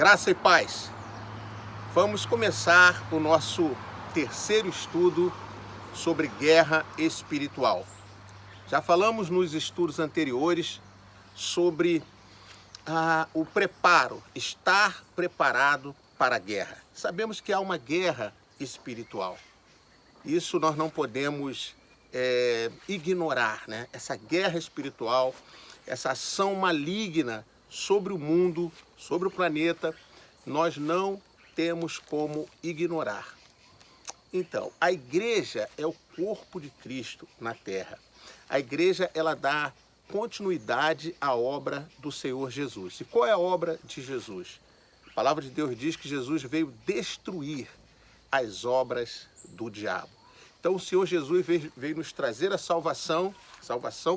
Graça e paz. Vamos começar o nosso terceiro estudo sobre guerra espiritual. Já falamos nos estudos anteriores sobre o preparo, estar preparado para a guerra. Sabemos que há uma guerra espiritual. Isso nós não podemos ignorar, né? Essa guerra espiritual, essa ação maligna sobre o mundo, sobre o planeta, nós não temos como ignorar. Então, a igreja é o corpo de Cristo na terra. A igreja, ela dá continuidade à obra do Senhor Jesus. E qual é a obra de Jesus? A palavra de Deus diz que Jesus veio destruir as obras do diabo. Então, o Senhor Jesus veio nos trazer a salvação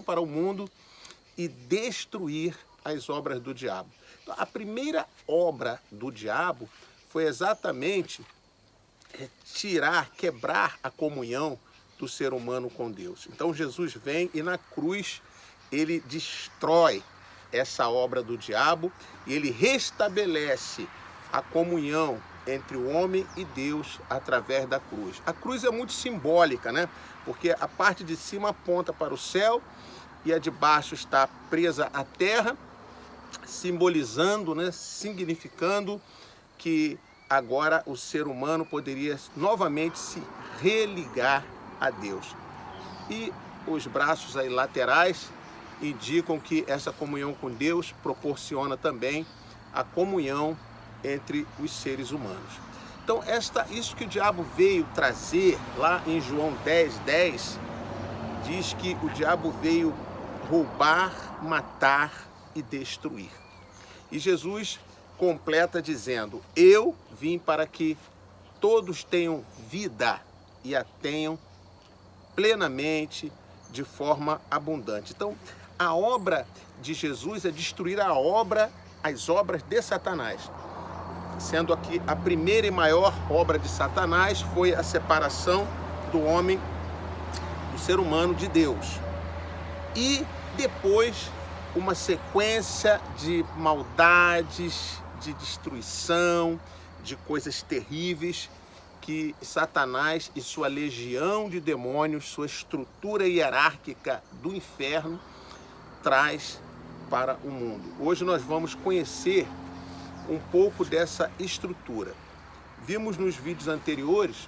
para o mundo e destruir as obras do diabo. Então, a primeira obra do diabo foi exatamente quebrar a comunhão do ser humano com Deus. Então Jesus vem e na cruz ele destrói essa obra do diabo e ele restabelece a comunhão entre o homem e Deus através da cruz. A cruz é muito simbólica, né? Porque a parte de cima aponta para o céu e a de baixo está presa à terra, simbolizando, né? Significando que agora o ser humano poderia novamente se religar a Deus. E os braços aí laterais indicam que essa comunhão com Deus proporciona também a comunhão entre os seres humanos. Então, isso que o diabo veio trazer lá em João 10:10, diz que o diabo veio roubar, matar e destruir. E Jesus completa dizendo: eu vim para que todos tenham vida e a tenham plenamente, de forma abundante. Então, a obra de Jesus é destruir as obras de Satanás. Sendo aqui a primeira e maior obra de Satanás foi a separação do homem, do ser humano de Deus. E depois uma sequência de maldades, de destruição, de coisas terríveis que Satanás e sua legião de demônios, sua estrutura hierárquica do inferno, traz para o mundo. Hoje nós vamos conhecer um pouco dessa estrutura. Vimos nos vídeos anteriores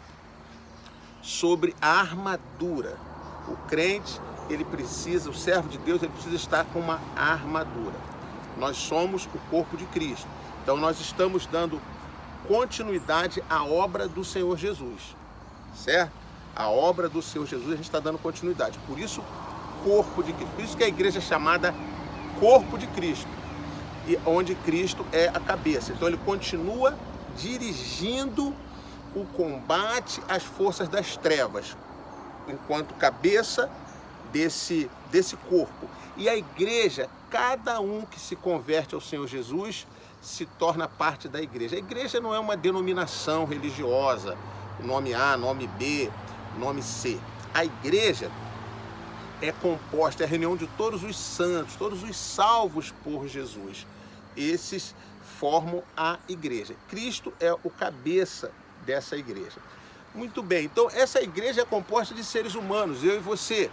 sobre a armadura. O crente, o servo de Deus, ele precisa estar com uma armadura. Nós somos o corpo de Cristo. Então nós estamos dando continuidade à obra do Senhor Jesus, certo? A obra do Senhor Jesus a gente está dando continuidade. Por isso, corpo de Cristo. Por isso que a igreja é chamada corpo de Cristo, e onde Cristo é a cabeça. Então ele continua dirigindo o combate às forças das trevas, enquanto cabeça desse corpo. E a igreja, cada um que se converte ao Senhor Jesus, se torna parte da igreja. A igreja não é uma denominação religiosa, nome A, nome B, nome C. A igreja é composta, é a reunião de todos os santos, todos os salvos por Jesus. Esses formam a igreja. Cristo é o cabeça dessa igreja. Muito bem, então essa igreja é composta de seres humanos, eu e você.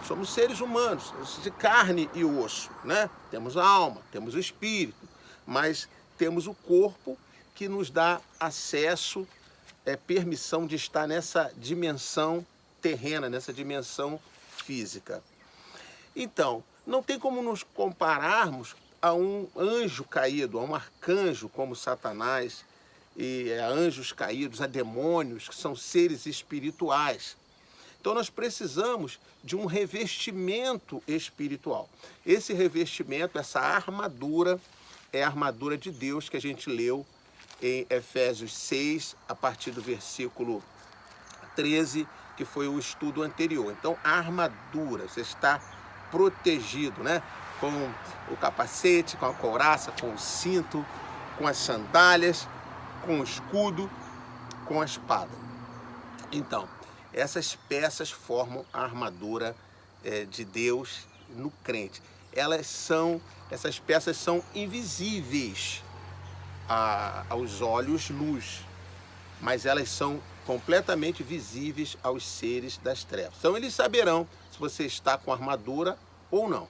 Somos seres humanos, de carne e osso, né? Temos a alma, temos o espírito, mas temos o corpo que nos dá acesso, permissão de estar nessa dimensão terrena, nessa dimensão física. Então, não tem como nos compararmos a um anjo caído, a um arcanjo como Satanás, e a anjos caídos, a demônios, que são seres espirituais. Então nós precisamos de um revestimento espiritual. Esse revestimento, essa armadura, é a armadura de Deus que a gente leu em Efésios 6, a partir do versículo 13, que foi o estudo anterior. Então a armadura, você está protegido, né? Com o capacete, com a couraça, com o cinto, com as sandálias, com o escudo, com a espada. Então, essas peças formam a armadura de Deus no crente. Essas peças são invisíveis. aos olhos luz, mas elas são completamente visíveis aos seres das trevas. Então eles saberão se você está com armadura ou não,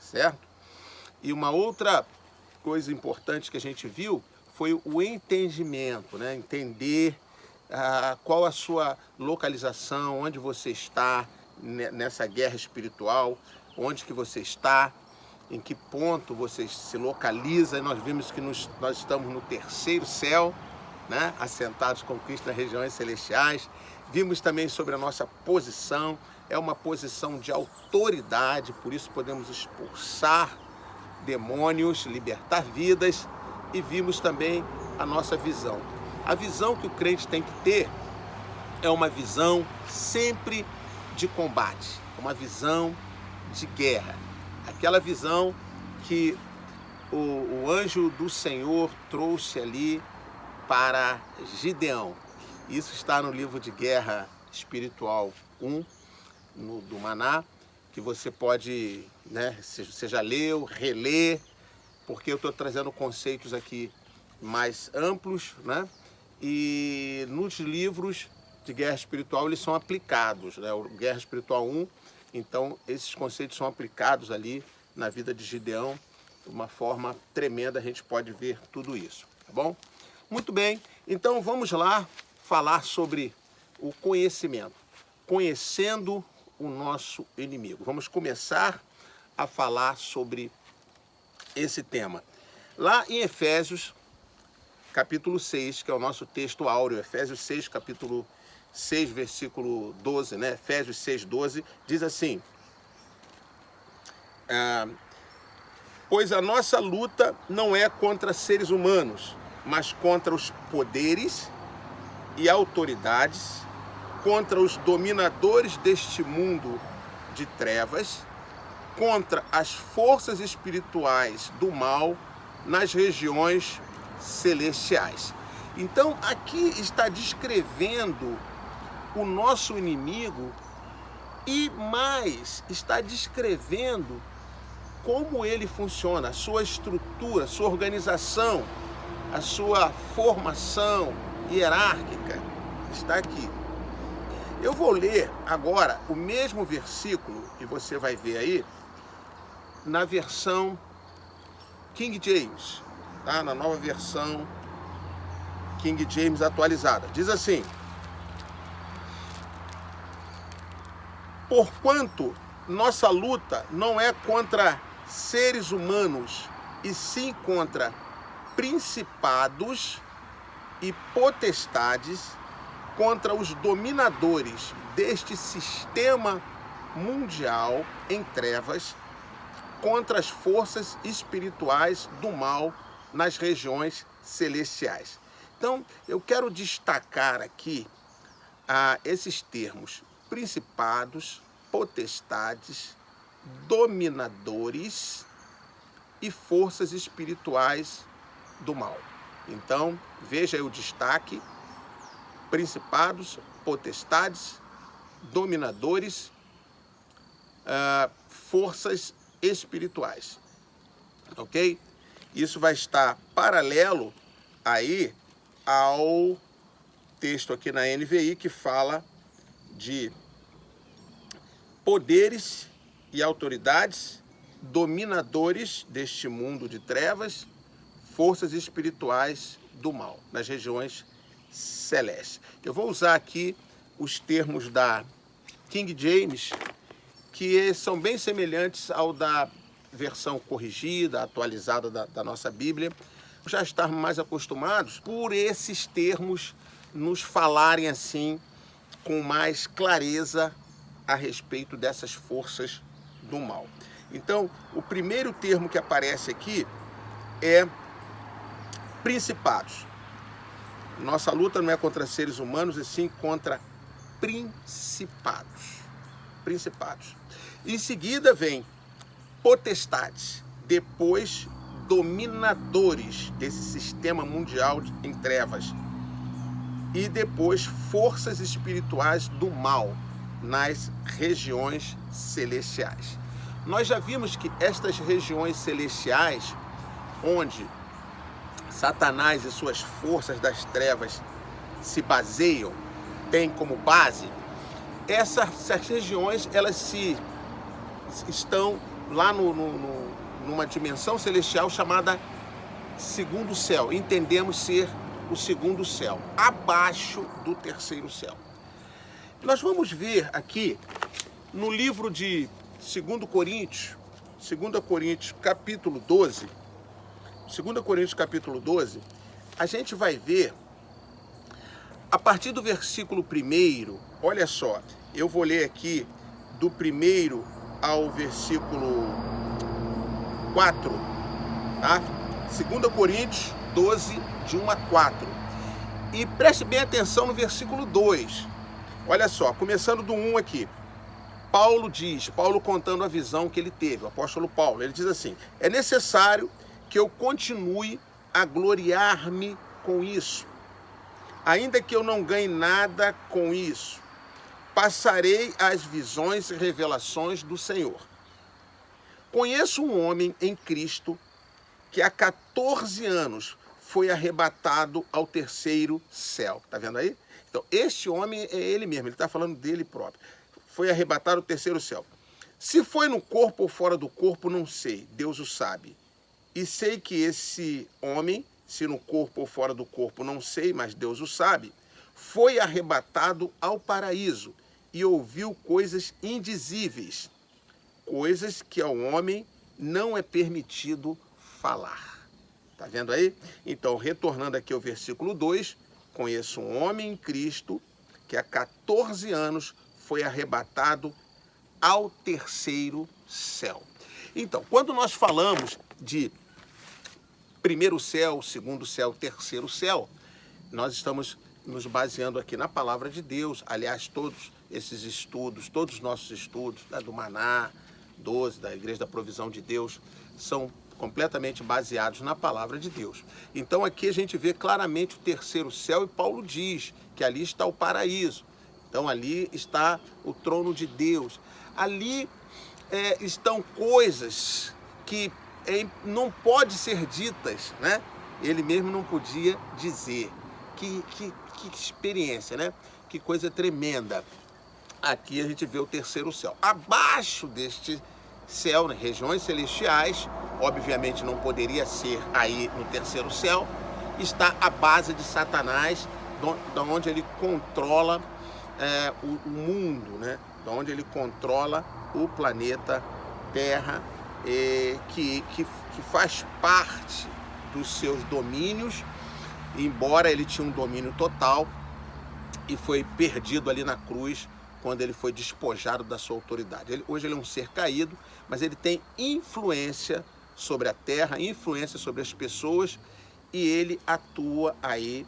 certo? E uma outra coisa importante que a gente viu foi o entendimento, né? Entender qual a sua localização, onde você está nessa guerra espiritual, onde que você está, em que ponto você se localiza. E nós vimos que nós estamos no terceiro céu, né? Assentados com Cristo nas regiões celestiais. Vimos também sobre a nossa posição, é uma posição de autoridade, por isso podemos expulsar demônios, libertar vidas, e vimos também a nossa visão. A visão que o crente tem que ter é uma visão sempre de combate, uma visão de guerra, aquela visão que o anjo do Senhor trouxe ali para Gideão. Isso está no livro de Guerra Espiritual 1, do Maná, que você pode, né, você já leu, reler, porque eu estou trazendo conceitos aqui mais amplos, né? E nos livros de Guerra Espiritual eles são aplicados, né? O Guerra Espiritual 1, então esses conceitos são aplicados ali na vida de Gideão de uma forma tremenda, a gente pode ver tudo isso, tá bom? Muito bem, então vamos lá falar sobre o conhecimento, conhecendo o nosso inimigo. Vamos começar a falar sobre esse tema. Lá em Efésios, capítulo 6, que é o nosso texto áureo, Efésios 6, capítulo 6, versículo 12, né? Efésios 6, 12, diz assim: pois a nossa luta não é contra seres humanos, mas contra os poderes e autoridades, contra os dominadores deste mundo de trevas, contra as forças espirituais do mal nas regiões celestiais. Então aqui está descrevendo o nosso inimigo e mais, está descrevendo como ele funciona, a sua estrutura, a sua organização, a sua formação hierárquica, está aqui. Eu vou ler agora o mesmo versículo, e você vai ver aí, na versão King James, tá? Na nova versão King James atualizada. Diz assim: porquanto nossa luta não é contra seres humanos, e sim contra principados e potestades, contra os dominadores deste sistema mundial em trevas, contra as forças espirituais do mal nas regiões celestiais. Então, eu quero destacar aqui esses termos: principados, potestades, dominadores e forças espirituais do mal. Então, veja aí o destaque: principados, potestades, dominadores, forças espirituais, ok? Isso vai estar paralelo aí ao texto aqui na NVI que fala de poderes e autoridades, dominadores deste mundo de trevas, forças espirituais do mal nas regiões celeste. Eu vou usar aqui os termos da King James, que são bem semelhantes ao da versão corrigida, atualizada da nossa Bíblia. Já estarmos mais acostumados por esses termos nos falarem assim com mais clareza a respeito dessas forças do mal. Então, o primeiro termo que aparece aqui é principados. Nossa luta não é contra seres humanos, e sim contra principados. Principados. Em seguida vem potestades, depois dominadores desse sistema mundial em trevas, e depois forças espirituais do mal nas regiões celestiais. Nós já vimos que estas regiões celestiais, onde Satanás e suas forças das trevas se baseiam, têm como base, essas regiões, elas estão lá numa dimensão celestial chamada segundo céu. Entendemos ser o segundo céu, abaixo do terceiro céu. Nós vamos ver aqui no livro de 2 Coríntios capítulo 12, 2 Coríntios capítulo 12, a gente vai ver, a partir do versículo 1, olha só, eu vou ler aqui do 1 ao versículo 4, tá? 2 Coríntios 12, de 1 a 4. E preste bem atenção no versículo 2. Olha só, começando do 1 aqui. Paulo contando a visão que ele teve, o apóstolo Paulo, ele diz assim: é necessário que eu continue a gloriar-me com isso, ainda que eu não ganhe nada com isso, passarei as visões e revelações do Senhor. Conheço um homem em Cristo que há 14 anos foi arrebatado ao terceiro céu. Tá vendo aí? Então, este homem é ele mesmo, ele está falando dele próprio. Foi arrebatado ao terceiro céu. Se foi no corpo ou fora do corpo, não sei, Deus o sabe. E sei que esse homem, se no corpo ou fora do corpo, não sei, mas Deus o sabe, foi arrebatado ao paraíso e ouviu coisas indizíveis, coisas que ao homem não é permitido falar. Tá vendo aí? Então, retornando aqui ao versículo 2, conheço um homem em Cristo que há 14 anos foi arrebatado ao terceiro céu. Então, quando nós falamos de primeiro céu, segundo céu, terceiro céu, nós estamos nos baseando aqui na palavra de Deus. Aliás, todos esses estudos, todos os nossos estudos, do Maná 12, da Igreja da Provisão de Deus, são completamente baseados na palavra de Deus. Então aqui a gente vê claramente o terceiro céu e Paulo diz que ali está o paraíso. Então ali está o trono de Deus. Ali estão coisas que não podem ser ditas, né? Ele mesmo não podia dizer. Que experiência, né? Que coisa tremenda. Aqui a gente vê o terceiro céu. Abaixo deste céu, né, regiões celestiais, obviamente não poderia ser aí no terceiro céu, está a base de Satanás, da onde ele controla o mundo, né? Da onde ele controla o planeta Terra, que faz parte dos seus domínios, embora ele tinha um domínio total e foi perdido ali na cruz, quando ele foi despojado da sua autoridade. Hoje ele é um ser caído, mas ele tem influência sobre a terra, influência sobre as pessoas, e ele atua aí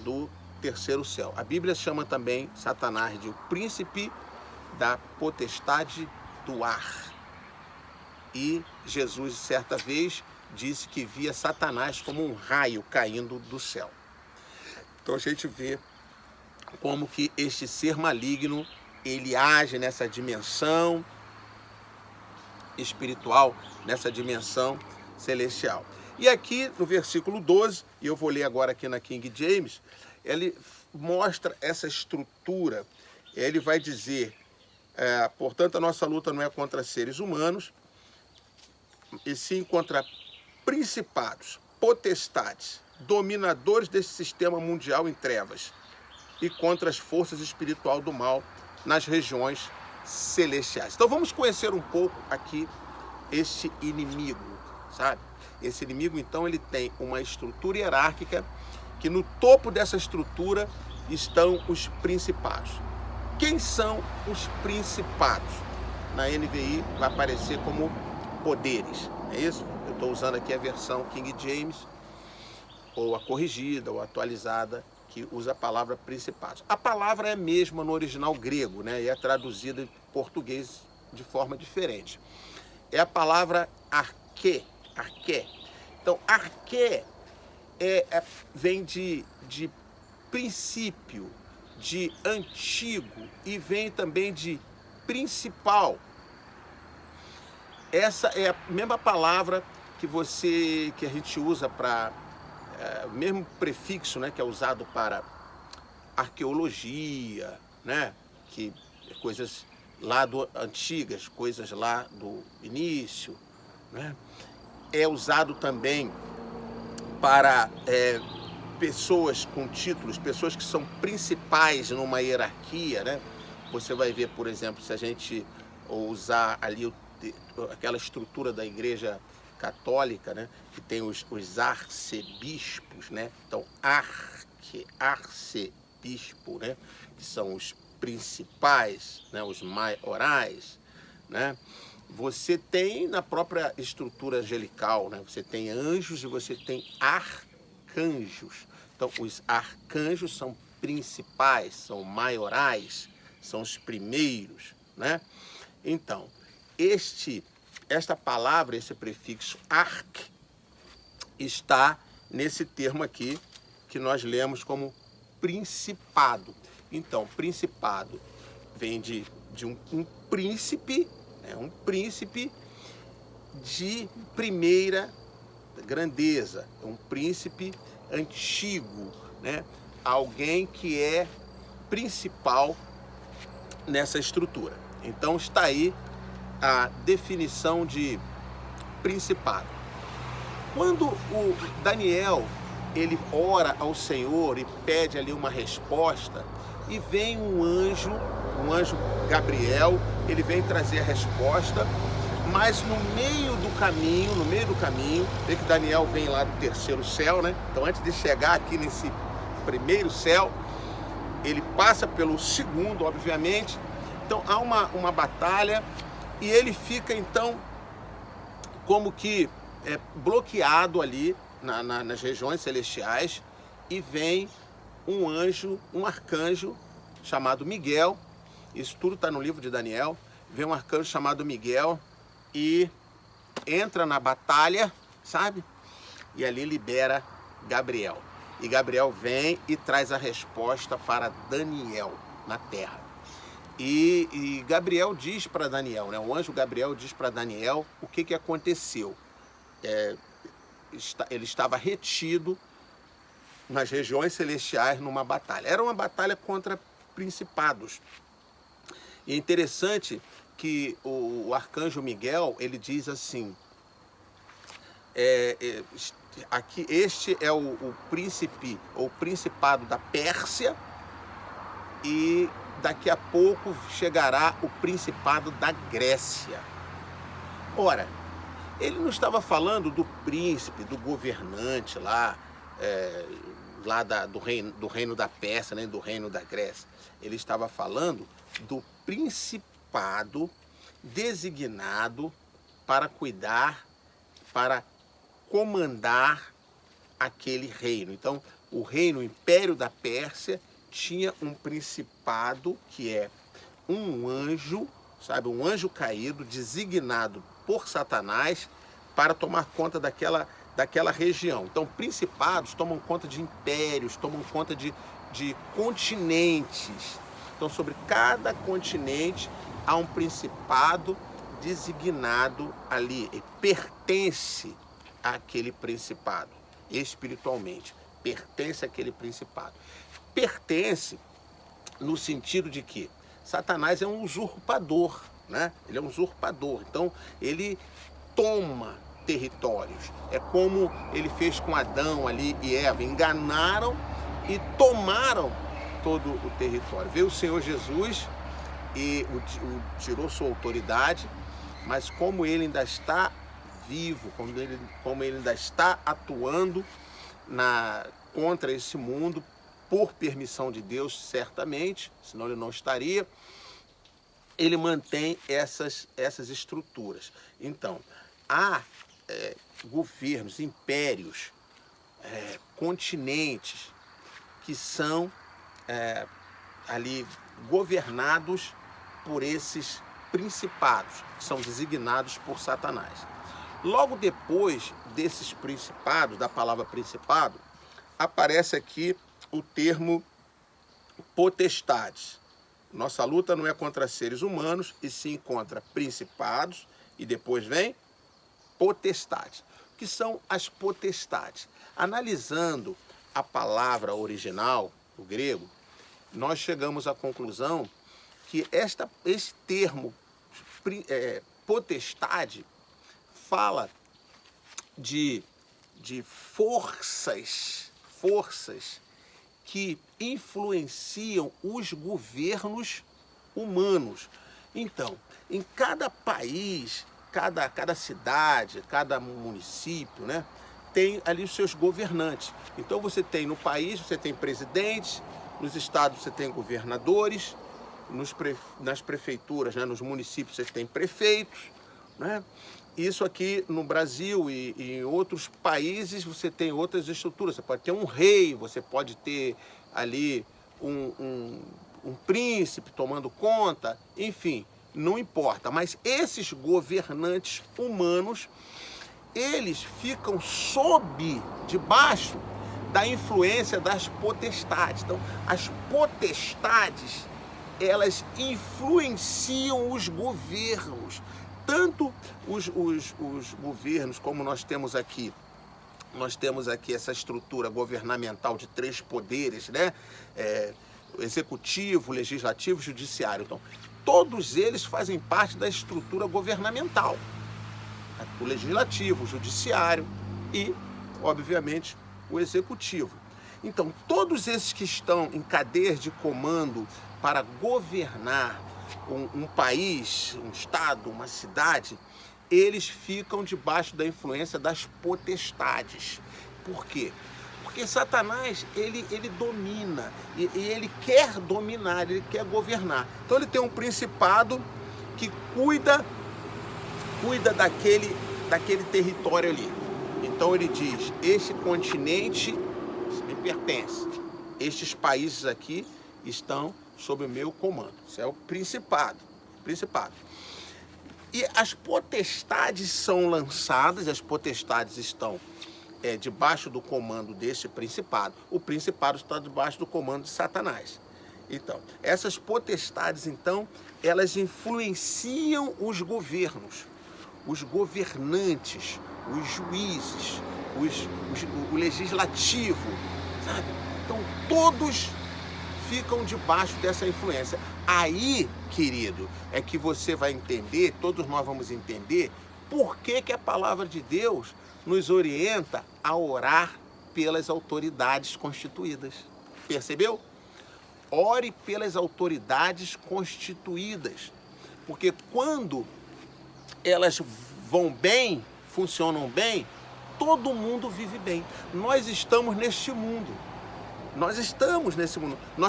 do terceiro céu. A Bíblia chama também Satanás de o príncipe da potestade do ar. E Jesus, certa vez, disse que via Satanás como um raio caindo do céu. Então a gente vê como que este ser maligno, ele age nessa dimensão espiritual, nessa dimensão celestial. E aqui no versículo 12, e eu vou ler agora aqui na King James, ele mostra essa estrutura. Ele vai dizer, portanto, a nossa luta não é contra seres humanos, e sim contra principados, potestades, dominadores desse sistema mundial em trevas, e contra as forças espirituais do mal nas regiões celestiais. Então vamos conhecer um pouco aqui este inimigo, sabe? Esse inimigo, então, ele tem uma estrutura hierárquica, que no topo dessa estrutura estão os principados. Quem são os principados? Na NVI vai aparecer como poderes, é isso? Eu estou usando aqui a versão King James, ou a corrigida, ou a atualizada, que usa a palavra principados. A palavra é a mesma no original grego, né? E é traduzida em português de forma diferente. É a palavra arqué. Então, arqué vem de princípio, de antigo, e vem também de principal. Essa é a mesma palavra que a gente usa para o mesmo prefixo, né, que é usado para arqueologia, né, que coisas lá antigas, coisas lá do início, né, é usado também para pessoas com títulos, pessoas que são principais numa hierarquia, né? Você vai ver, por exemplo, se a gente usar ali aquela estrutura da Igreja Católica, né? Que tem os arcebispos, né? Então, arcebispo, né? Que são os principais, né? Os maiorais, né? Você tem na própria estrutura angelical, né? Você tem anjos e você tem arcanjos. Então, os arcanjos são principais, são maiorais, são os primeiros, né? Então, esta palavra, esse prefixo arc, está nesse termo aqui que nós lemos como principado. Então, principado vem de um príncipe, um príncipe de primeira grandeza, um príncipe antigo, né? Alguém que é principal nessa estrutura. Então está aí a definição de principado. Quando o Daniel ele ora ao Senhor e pede ali uma resposta, e vem um anjo Gabriel, ele vem trazer a resposta, mas no meio do caminho, vê que Daniel vem lá do terceiro céu, né? Então antes de chegar aqui nesse primeiro céu, ele passa pelo segundo, obviamente. Então há uma batalha e ele fica então como que bloqueado ali nas regiões celestiais, e vem um anjo, um arcanjo chamado Miguel. Isso tudo está no livro de Daniel. Vem um arcanjo chamado Miguel e entra na batalha, sabe? E ali libera Gabriel. E Gabriel vem e traz a resposta para Daniel na terra. E Gabriel diz para Daniel, né? O anjo Gabriel diz para Daniel o que aconteceu. Ele estava retido nas regiões celestiais numa batalha. Era uma batalha contra principados. E é interessante que o arcanjo Miguel, ele diz assim, aqui, este é o príncipe, ou principado da Pérsia, e daqui a pouco chegará o principado da Grécia. Ora, ele não estava falando do príncipe, do governante lá, do reino da Pérsia, né, do reino da Grécia. Ele estava falando do principado designado para cuidar, para comandar aquele reino. Então, o reino, o Império da Pérsia, tinha um principado que é um anjo, sabe, um anjo caído, designado por Satanás para tomar conta daquela região. Então, principados tomam conta de impérios, tomam conta de continentes. Então, sobre cada continente há um principado designado ali, e pertence àquele principado, espiritualmente, pertence àquele principado. Pertence no sentido de que Satanás é um usurpador, né? Ele é um usurpador, então ele toma territórios. É como ele fez com Adão ali e Eva, enganaram e tomaram todo o território. Veio o Senhor Jesus e tirou sua autoridade, mas como ele ainda está vivo, como ele ainda está atuando contra esse mundo, por permissão de Deus, certamente, senão ele não estaria, ele mantém essas estruturas. Então, há governos, impérios, continentes que são ali governados por esses principados, que são designados por Satanás. Logo depois desses principados, da palavra principado, aparece aqui o termo potestades. Nossa luta não é contra seres humanos, e sim contra principados, e depois vem potestades. O que são as potestades? Analisando a palavra original, o grego, nós chegamos à conclusão que esse termo potestade fala de forças que influenciam os governos humanos. Então, em cada país, cada cidade, cada município, né, tem ali os seus governantes. Então você tem no país, você tem presidentes, nos estados você tem governadores, nas prefeituras, né, nos municípios você tem prefeitos, né? Isso aqui no Brasil e em outros países você tem outras estruturas. Você pode ter um rei, você pode ter ali um príncipe tomando conta, enfim, não importa. Mas esses governantes humanos, eles ficam debaixo da influência das potestades. Então, as potestades, elas influenciam os governos. Tanto os governos, como nós temos aqui essa estrutura governamental de 3 poderes, né? Executivo, legislativo, judiciário. Então, todos eles fazem parte da estrutura governamental. O legislativo, o judiciário e, obviamente, o executivo. Então, todos esses que estão em cadeias de comando para governar um país, um estado, uma cidade, eles ficam debaixo da influência das potestades. Por quê? Porque Satanás, ele domina, e ele quer dominar, ele quer governar. Então ele tem um principado que cuida daquele território ali. Então ele diz, este continente me pertence, estes países aqui estão sob o meu comando. Isso é o principado. E as potestades são lançadas, as potestades estão debaixo do comando desse principado. O principado está debaixo do comando de Satanás. Então, essas potestades, então, elas influenciam os governos, os governantes, os juízes, o legislativo, sabe? Então, todos ficam debaixo dessa influência. Aí, querido, é que você vai entender, todos nós vamos entender, por que a palavra de Deus nos orienta a orar pelas autoridades constituídas. Percebeu? Ore pelas autoridades constituídas. Porque quando elas vão bem, funcionam bem, todo mundo vive bem. Nós estamos neste mundo. Nós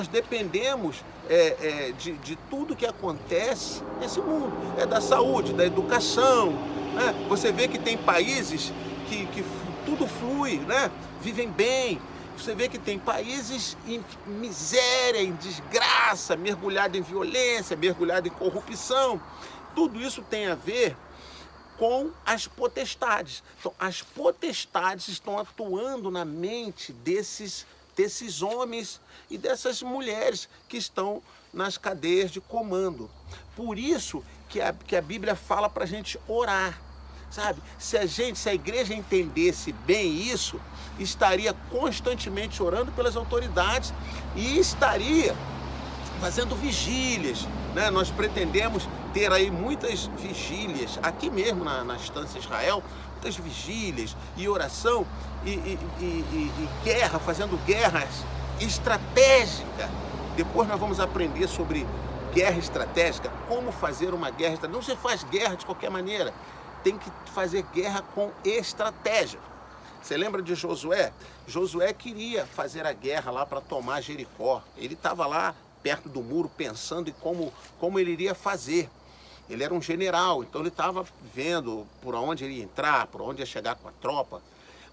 dependemos de tudo que acontece nesse mundo. É da saúde, da educação, né? Você vê que tem países que tudo flui, né? Vivem bem. Você vê que tem países em miséria, em desgraça, mergulhado em violência, mergulhado em corrupção. Tudo isso tem a ver com as potestades. Então, as potestades estão atuando na mente desses homens e dessas mulheres que estão nas cadeias de comando. Por isso que a Bíblia fala para a gente orar, sabe? Se a igreja entendesse bem isso, estaria constantemente orando pelas autoridades e estaria fazendo vigílias, né? Nós pretendemos ter aí muitas vigílias, aqui mesmo na Estância Israel, muitas vigílias e oração e guerra, fazendo guerras estratégicas. Depois nós vamos aprender sobre guerra estratégica, como fazer uma guerra estratégica. Não se faz guerra de qualquer maneira, tem que fazer guerra com estratégia. Você lembra de Josué? Josué queria fazer a guerra lá para tomar Jericó. Ele estava lá perto do muro pensando em como ele iria fazer. Ele era um general, então ele estava vendo por onde ele ia entrar, por onde ia chegar com a tropa.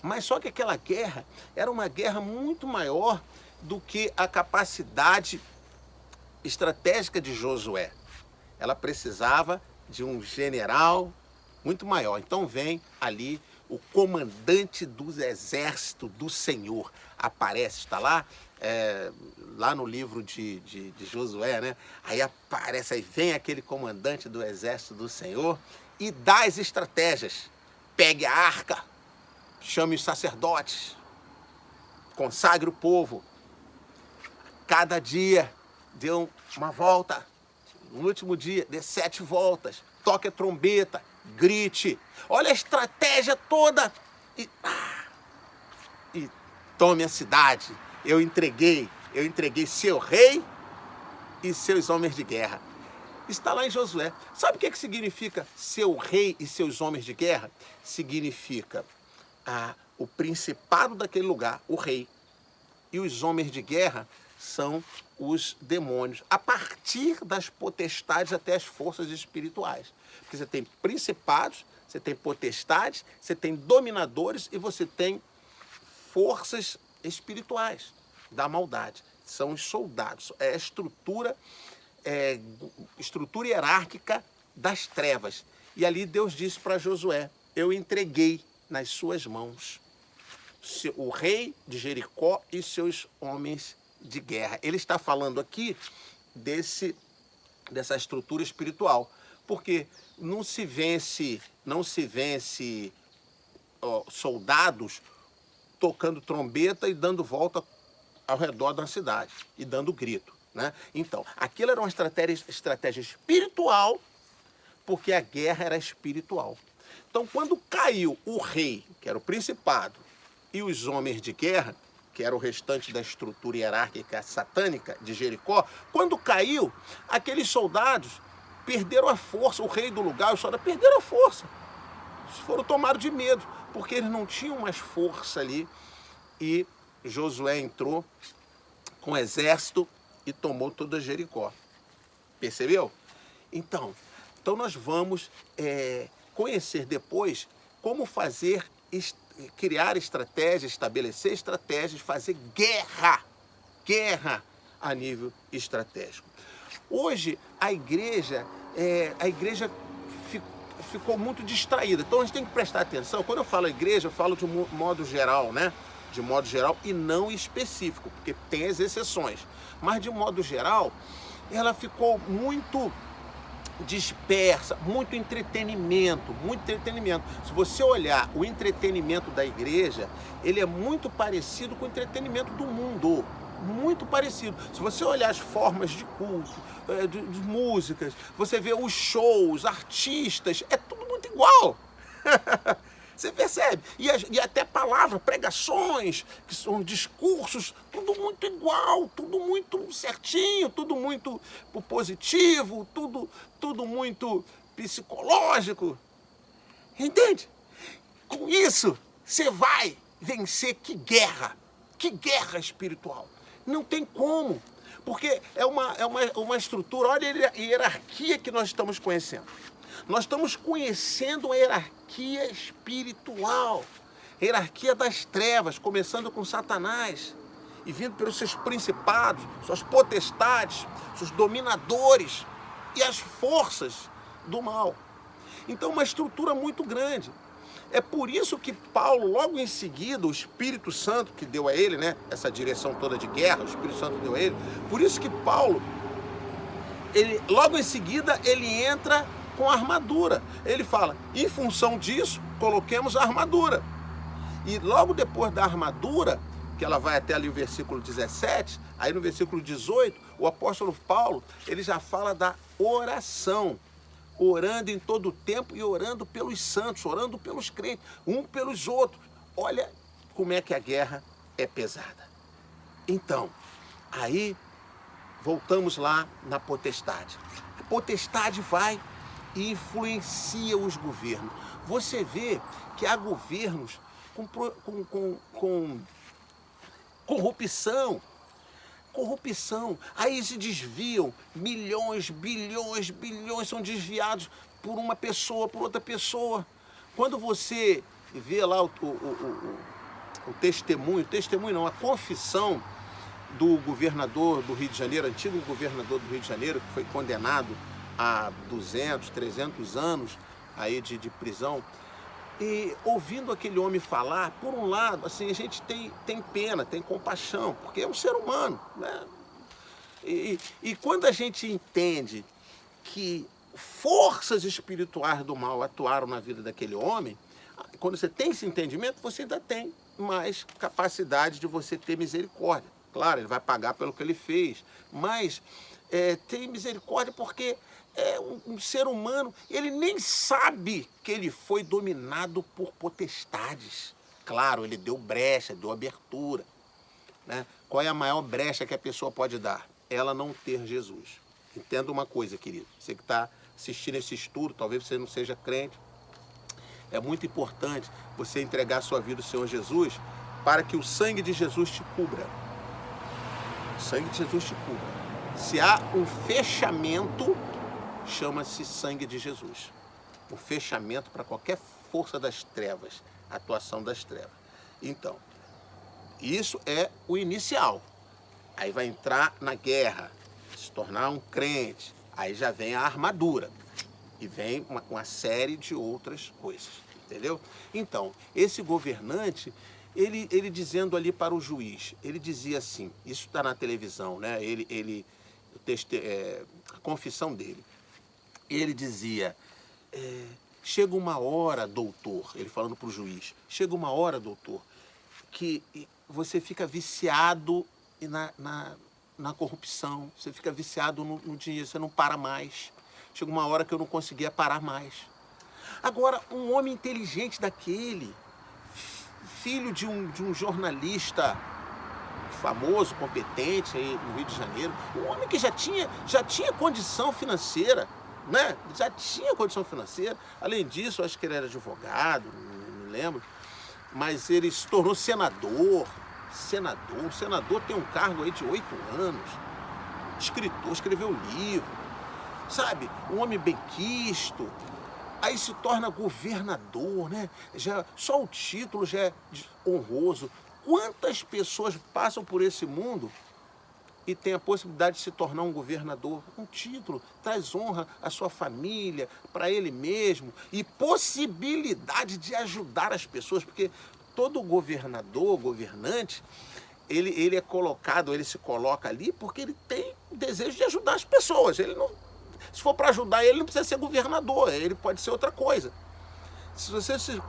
Mas só que aquela guerra era uma guerra muito maior do que a capacidade estratégica de Josué. Ela precisava de um general muito maior. Então vem ali o comandante dos exércitos do Senhor. Aparece, está lá, lá no livro de Josué, né? Aí aparece, aí vem aquele comandante do exército do Senhor e dá as estratégias. Pegue a arca, chame os sacerdotes, consagre o povo. Cada dia dê uma volta. No último dia, dê 7 voltas. Toque a trombeta, grite. Olha a estratégia toda. E tome a cidade. Eu entreguei seu rei e seus homens de guerra. Está lá em Josué. Sabe o que significa seu rei e seus homens de guerra? Significa o principado daquele lugar, o rei. E os homens de guerra são os demônios, a partir das potestades até as forças espirituais. Porque você tem principados, você tem potestades, você tem dominadores e você tem forças espirituais da maldade. São os soldados, é a estrutura hierárquica das trevas. E ali Deus disse para Josué, eu entreguei nas suas mãos o rei de Jericó e seus homens de guerra. Ele está falando aqui dessa estrutura espiritual, porque não se vence soldados tocando trombeta e dando volta ao redor da cidade e dando grito, né? Então, aquilo era uma estratégia espiritual, porque a guerra era espiritual. Então, quando caiu o rei, que era o principado, e os homens de guerra, que era o restante da estrutura hierárquica satânica de Jericó, quando caiu, aqueles soldados perderam a força, o rei do lugar, os soldados perderam a força. Foram tomados de medo, porque eles não tinham mais força ali. E Josué entrou com o exército e tomou toda Jericó. Percebeu? Então nós vamos conhecer depois como criar estratégias, estabelecer estratégias, fazer guerra a nível estratégico. Hoje a igreja ficou muito distraída, então a gente tem que prestar atenção. Quando eu falo igreja, eu falo de um modo geral, né? De modo geral e não específico, porque tem as exceções. Mas de modo geral, ela ficou muito dispersa, muito entretenimento. Se você olhar o entretenimento da igreja, ele é muito parecido com o entretenimento do mundo. Muito parecido. Se você olhar as formas de culto, de músicas, você vê os shows, artistas, é tudo muito igual. Você percebe? E até palavras, pregações, que são discursos, tudo muito igual, tudo muito certinho, tudo muito positivo, tudo muito psicológico. Entende? Com isso, você vai vencer que guerra espiritual. Não tem como, porque é uma estrutura, olha a hierarquia que nós estamos conhecendo. Nós estamos conhecendo a hierarquia espiritual, a hierarquia das trevas, começando com Satanás e vindo pelos seus principados, suas potestades, seus dominadores e as forças do mal. Então, uma estrutura muito grande. É por isso que Paulo, logo em seguida, o Espírito Santo que deu a ele, né, essa direção toda de guerra, o Espírito Santo deu a ele, por isso que Paulo, logo em seguida, ele entra com a armadura. Ele fala, em função disso, coloquemos a armadura. E logo depois da armadura, que ela vai até ali o versículo 17, aí no versículo 18, o apóstolo Paulo, ele já fala da oração. Orando em todo o tempo e orando pelos santos, orando pelos crentes, um pelos outros. Olha como é que a guerra é pesada. Então, aí voltamos lá na potestade. A potestade vai e influencia os governos. Você vê que há governos com corrupção, aí se desviam milhões, bilhões são desviados por uma pessoa, por outra pessoa. Quando você vê lá o testemunho não, a confissão do governador do Rio de Janeiro, antigo governador do Rio de Janeiro, que foi condenado a 200, 300 anos aí de prisão, e ouvindo aquele homem falar, por um lado, assim, a gente tem pena, tem compaixão, porque é um ser humano, né? E quando a gente entende que forças espirituais do mal atuaram na vida daquele homem, quando você tem esse entendimento, você ainda tem mais capacidade de você ter misericórdia. Claro, ele vai pagar pelo que ele fez, mas tem misericórdia porque um ser humano, ele nem sabe que ele foi dominado por potestades. Claro, ele deu brecha, deu abertura, né? Qual é a maior brecha que a pessoa pode dar? Ela não ter Jesus. Entenda uma coisa, querido. Você que está assistindo esse estudo, talvez você não seja crente, é muito importante você entregar a sua vida ao Senhor Jesus para que o sangue de Jesus te cubra. O sangue de Jesus te cubra. Se há um fechamento, chama-se sangue de Jesus. Um fechamento para qualquer força das trevas, atuação das trevas. Então, isso é o inicial. Aí vai entrar na guerra, se tornar um crente. Aí já vem a armadura. E vem uma série de outras coisas, entendeu? Então, esse governante, ele dizendo ali para o juiz, ele dizia assim, isso está na televisão, né? A confissão dele. Ele dizia, chega uma hora, doutor, ele falando para o juiz, chega uma hora, doutor, que você fica viciado na corrupção, você fica viciado no dinheiro, você não para mais. Chega uma hora que eu não conseguia parar mais. Agora, um homem inteligente daquele, filho de um jornalista famoso, competente aí no Rio de Janeiro, um homem que já tinha condição financeira, né? Já tinha condição financeira. Além disso, acho que ele era advogado, não me lembro, mas ele se tornou senador. O senador tem um cargo aí de 8 anos, escritor, escreveu livro, sabe? Um homem benquisto, aí se torna governador, né? Só o título já é honroso. Quantas pessoas passam por esse mundo e tem a possibilidade de se tornar um governador? Um título traz honra à sua família, para ele mesmo, e possibilidade de ajudar as pessoas, porque todo governador, governante, ele é colocado, ele se coloca ali porque ele tem o desejo de ajudar as pessoas. Ele não, se for para ajudar ele, não precisa ser governador, ele pode ser outra coisa. Se você se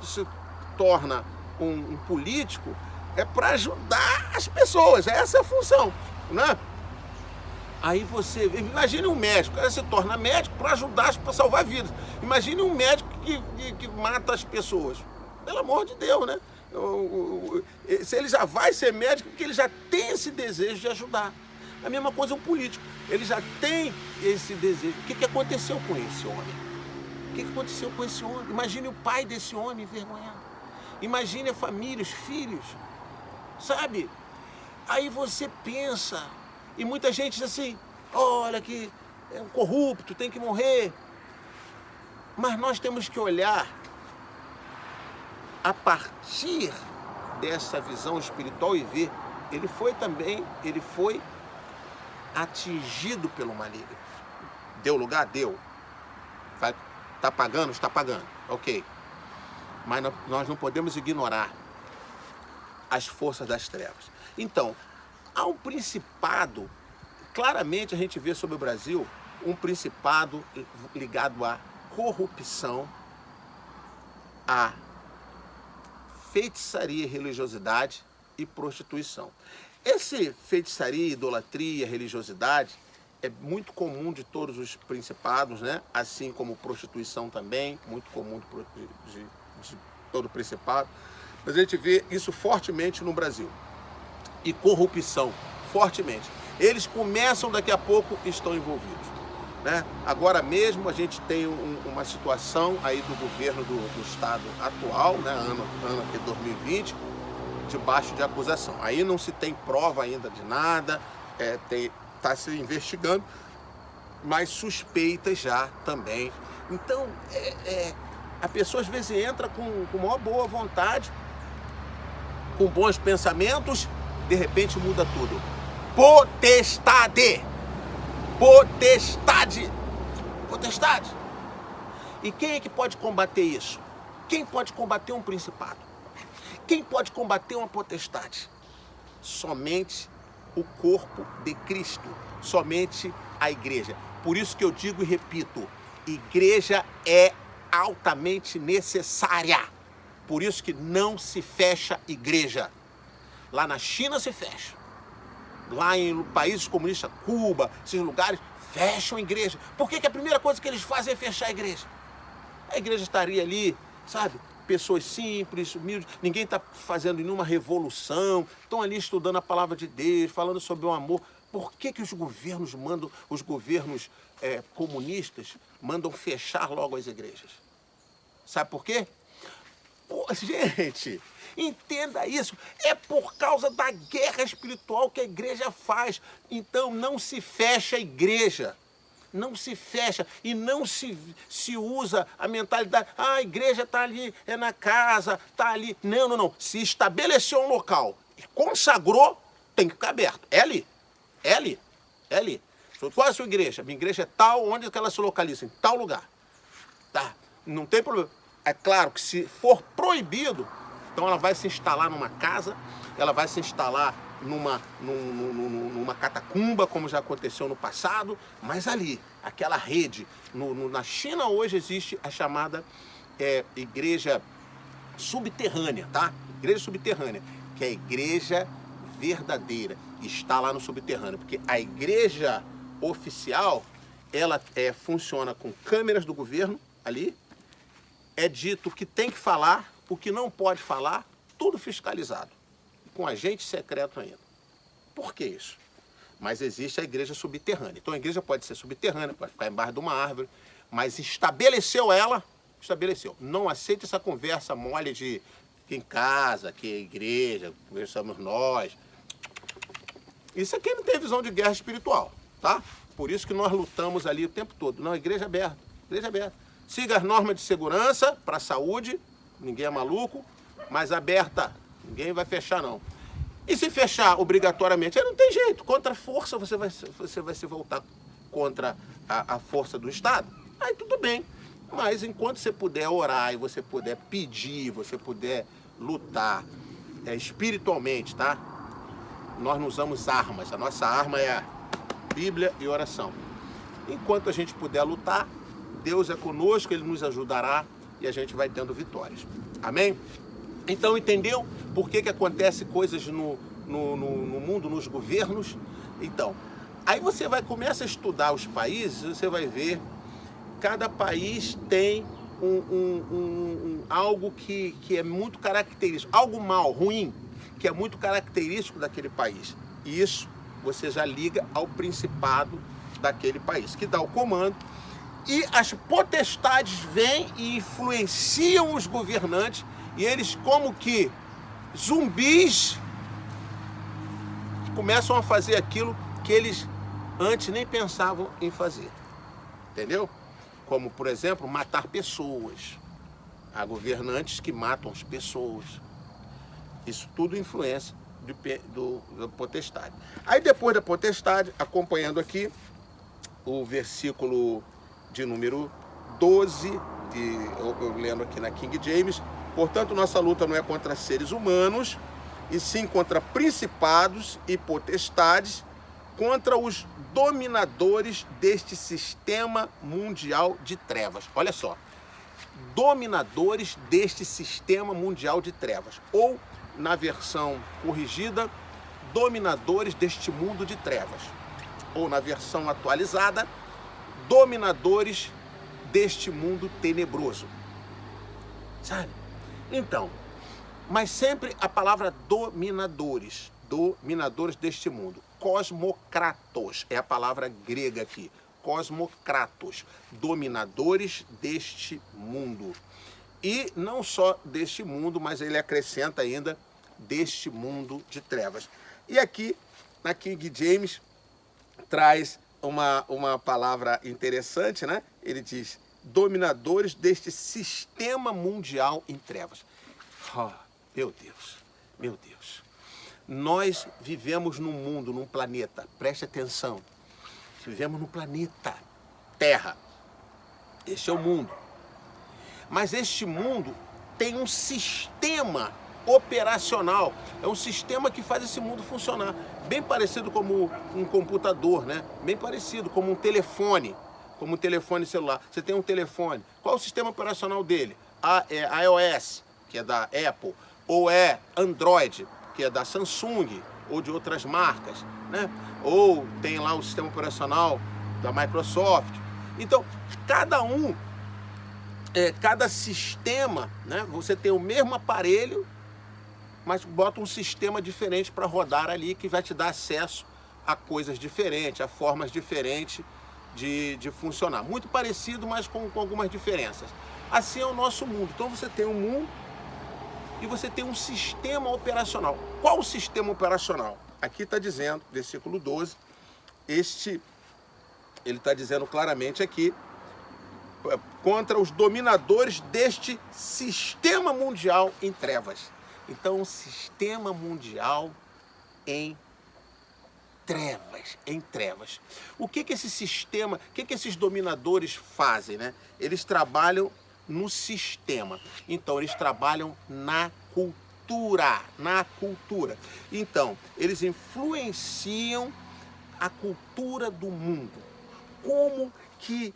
torna um político, é para ajudar as pessoas, essa é a função, né? Aí você, imagine um médico, ele se torna médico para ajudar, para salvar vidas. Imagine um médico que mata as pessoas. Pelo amor de Deus, né? Se ele já vai ser médico, porque ele já tem esse desejo de ajudar. A mesma coisa um político, ele já tem esse desejo. O que aconteceu com esse homem? O que aconteceu com esse homem? Imagine o pai desse homem envergonhado. Imagine a família, os filhos, sabe? Aí você pensa, e muita gente diz assim, olha que é um corrupto, tem que morrer. Mas nós temos que olhar a partir dessa visão espiritual e ver, ele foi atingido pelo maligno. Deu lugar? Deu. Está pagando? Está pagando. Ok. Mas nós não podemos ignorar as forças das trevas. Então, há um principado, claramente a gente vê sobre o Brasil, um principado ligado à corrupção, à feitiçaria, religiosidade e prostituição. Esse feitiçaria, idolatria, religiosidade é muito comum de todos os principados, né? Assim como prostituição também, muito comum de todo o principado. Mas a gente vê isso fortemente no Brasil. E corrupção, fortemente. Eles começam, daqui a pouco, estão envolvidos, né? Agora mesmo a gente tem uma situação aí do governo do estado atual, né? ano aqui 2020, debaixo de acusação. Aí não se tem prova ainda de nada, está se investigando, mas suspeitas já também. Então, a pessoa às vezes entra com maior boa vontade, com bons pensamentos, de repente muda tudo. Potestade! Potestade! Potestade! E quem é que pode combater isso? Quem pode combater um principado? Quem pode combater uma potestade? Somente o corpo de Cristo, somente a igreja. Por isso que eu digo e repito, igreja é altamente necessária. Por isso que não se fecha igreja. Lá na China se fecha. Lá em países comunistas, Cuba, esses lugares, fecham a igreja. Por que a primeira coisa que eles fazem é fechar a igreja? A igreja estaria ali, sabe? Pessoas simples, humildes, ninguém está fazendo nenhuma revolução, estão ali estudando a palavra de Deus, falando sobre o amor. Por que os governos mandam, os governos comunistas mandam fechar logo as igrejas? Sabe por quê? Pô, gente, entenda isso. É por causa da guerra espiritual que a igreja faz. Então não se fecha a igreja. Não se fecha e não se usa a mentalidade, a igreja está ali, é na casa, está ali. Não, não, não. Se estabeleceu um local e consagrou, tem que ficar aberto. É ali. É ali. É ali. Qual é a sua igreja? Minha igreja é tal, onde que ela se localiza? Em tal lugar. Tá? Não tem problema. É claro que se for proibido, então ela vai se instalar numa casa, ela vai se instalar numa catacumba, como já aconteceu no passado, mas ali, aquela rede. Na China hoje existe a chamada igreja subterrânea, tá? Igreja subterrânea, que é a igreja verdadeira, está lá no subterrâneo, porque a igreja oficial, ela funciona com câmeras do governo ali, é dito o que tem que falar, o que não pode falar, tudo fiscalizado, com agente secreto ainda. Por que isso? Mas existe a igreja subterrânea. Então a igreja pode ser subterrânea, pode ficar embaixo de uma árvore, mas estabeleceu ela, estabeleceu. Não aceite essa conversa mole de que em casa, que é igreja, conversamos nós. Isso aqui não tem visão de guerra espiritual, tá? Por isso que nós lutamos ali o tempo todo. Não, igreja aberta, igreja aberta. Siga as normas de segurança para a saúde, ninguém é maluco, mas aberta, ninguém vai fechar não. E se fechar obrigatoriamente, aí não tem jeito, contra a força você vai se voltar contra a força do Estado, aí tudo bem. Mas enquanto você puder orar e você puder pedir, você puder lutar espiritualmente, tá? Nós não usamos armas, a nossa arma é a Bíblia e oração. Enquanto a gente puder lutar, Deus é conosco, Ele nos ajudará e a gente vai tendo vitórias. Amém? Então, entendeu por que acontece coisas no mundo, nos governos? Então, aí você começa a estudar os países, você vai ver, cada país tem algo que é muito característico, algo mal, ruim, que é muito característico daquele país. E isso você já liga ao principado daquele país, que dá o comando. E as potestades vêm e influenciam os governantes, e eles, como que zumbis, começam a fazer aquilo que eles antes nem pensavam em fazer. Entendeu? Como, por exemplo, matar pessoas. Há governantes que matam as pessoas. Isso tudo influência da potestade. Aí depois da potestade, acompanhando aqui o versículo de número 12, eu lendo aqui na King James: portanto, nossa luta não é contra seres humanos, e sim contra principados e potestades, contra os dominadores deste sistema mundial de trevas. Olha só, dominadores deste sistema mundial de trevas, ou na versão corrigida, dominadores deste mundo de trevas, ou na versão atualizada, dominadores deste mundo tenebroso. Sabe? Então, mas sempre a palavra dominadores, dominadores deste mundo. Cosmokratos é a palavra grega aqui. Cosmokratos, dominadores deste mundo. E não só deste mundo, mas ele acrescenta ainda deste mundo de trevas. E aqui, na King James, traz uma palavra interessante, né? Ele diz: dominadores deste sistema mundial em trevas. Oh, meu Deus, meu Deus. Nós vivemos num mundo, num planeta, preste atenção. Vivemos no planeta Terra. Este é o mundo. Mas este mundo tem um sistema operacional. É um sistema que faz esse mundo funcionar. Bem parecido como um computador, né? Bem parecido como um telefone. Como um telefone celular. Você tem um telefone. Qual é o sistema operacional dele? É iOS, que é da Apple, ou é Android, que é da Samsung, ou de outras marcas, né? Ou tem lá o sistema operacional da Microsoft. Então, cada sistema, né? Você tem o mesmo aparelho, mas bota um sistema diferente para rodar ali, que vai te dar acesso a coisas diferentes, a formas diferentes de funcionar. Muito parecido, mas com algumas diferenças. Assim é o nosso mundo. Então você tem um mundo e você tem um sistema operacional. Qual o sistema operacional? Aqui está dizendo, versículo 12, ele está dizendo claramente aqui, contra os dominadores deste sistema mundial em trevas. Então, um sistema mundial em trevas. O que esse sistema, o que esses dominadores fazem, né? Eles trabalham no sistema. Então, eles trabalham na cultura. Então, eles influenciam a cultura do mundo. Como que